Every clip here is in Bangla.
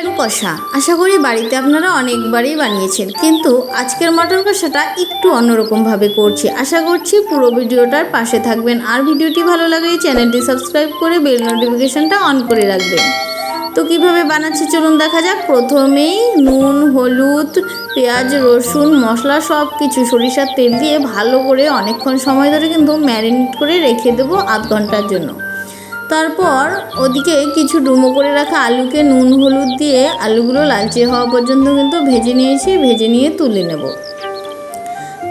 মটন কষা আশা করি বাড়িতে আপনারা অনেকবারই বানিয়েছেন, কিন্তু আজকের মটন কষাটা একটু অন্যরকমভাবে করছি। আশা করছি পুরো ভিডিওটার পাশে থাকবেন, আর ভিডিওটি ভালো লাগলে চ্যানেলটি সাবস্ক্রাইব করে বেল নোটিফিকেশনটা অন করে রাখবেন। তো কিভাবে বানাচ্ছি চলুন দেখা যাক। প্রথমেই নুন, হলুদ, পেঁয়াজ, রসুন, মশলা সব কিছু সরিষার তেল দিয়ে ভালো করে অনেকক্ষণ সময় ধরে কিন্তু ম্যারিনেট করে রেখে দেবো আধ ঘন্টার জন্য। তারপর ওদিকে কিছু ডুমো করে রাখা আলুকে নুন হলুদ দিয়ে আলুগুলো লালচে হওয়া পর্যন্ত কিন্তু ভেজে নিয়েছি, ভেজে নিয়ে তুলে নেব।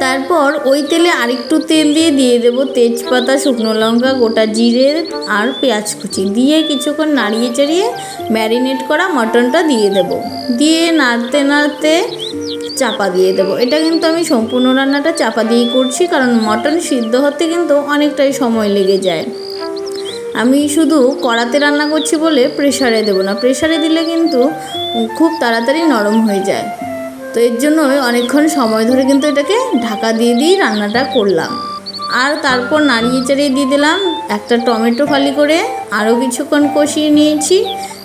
তারপর ওই তেলে আরেকটু তেল দিয়ে দেবো তেজপাতা, শুকনো লঙ্কা, গোটা জিরে আর পেঁয়াজ কুচি দিয়ে কিছুক্ষণ নাড়িয়ে চাড়িয়ে ম্যারিনেট করা মটনটা দিয়ে দেব। দিয়ে নাড়তে নাড়তে চাপা দিয়ে দেবো। এটা কিন্তু আমি সম্পূর্ণ রান্নাটা চাপা দিয়েই করছি, কারণ মটন সিদ্ধ হতে কিন্তু অনেকটাই সময় লেগে যায়। আমি শুধু কড়াতে রান্না করছি বলে প্রেসারে দেবো না, প্রেসারে দিলে কিন্তু খুব তাড়াতাড়ি নরম হয়ে যায়। তো এর জন্য অনেকক্ষণ সময় ধরে কিন্তু এটাকে ঢাকা দিয়ে রান্নাটা করলাম। আর তারপর নাড়িয়ে চাড়িয়ে দিয়ে দিলাম একটা টমেটো ফালি করে, আরও কিছুক্ষণ কষিয়ে নিয়েছি।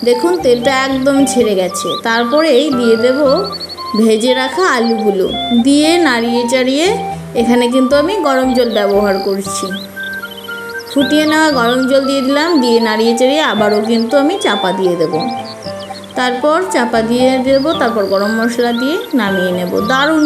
দেখুন তেলটা একদম ছেড়ে গেছে। তারপরেই দিয়ে দেব ভেজে রাখা আলুগুলো, দিয়ে নাড়িয়ে চাড়িয়ে এখানে কিন্তু আমি গরম জল ব্যবহার করছি। ফুটিয়ে নেওয়া গরম জল দিয়ে দিলাম, দিয়ে নাড়িয়ে চাড়িয়ে আবারও কিন্তু আমি চাপা দিয়ে দেব। তারপর চাপা দিয়ে দেবো, তারপর গরম মশলা দিয়ে নামিয়ে নেব। দারুণ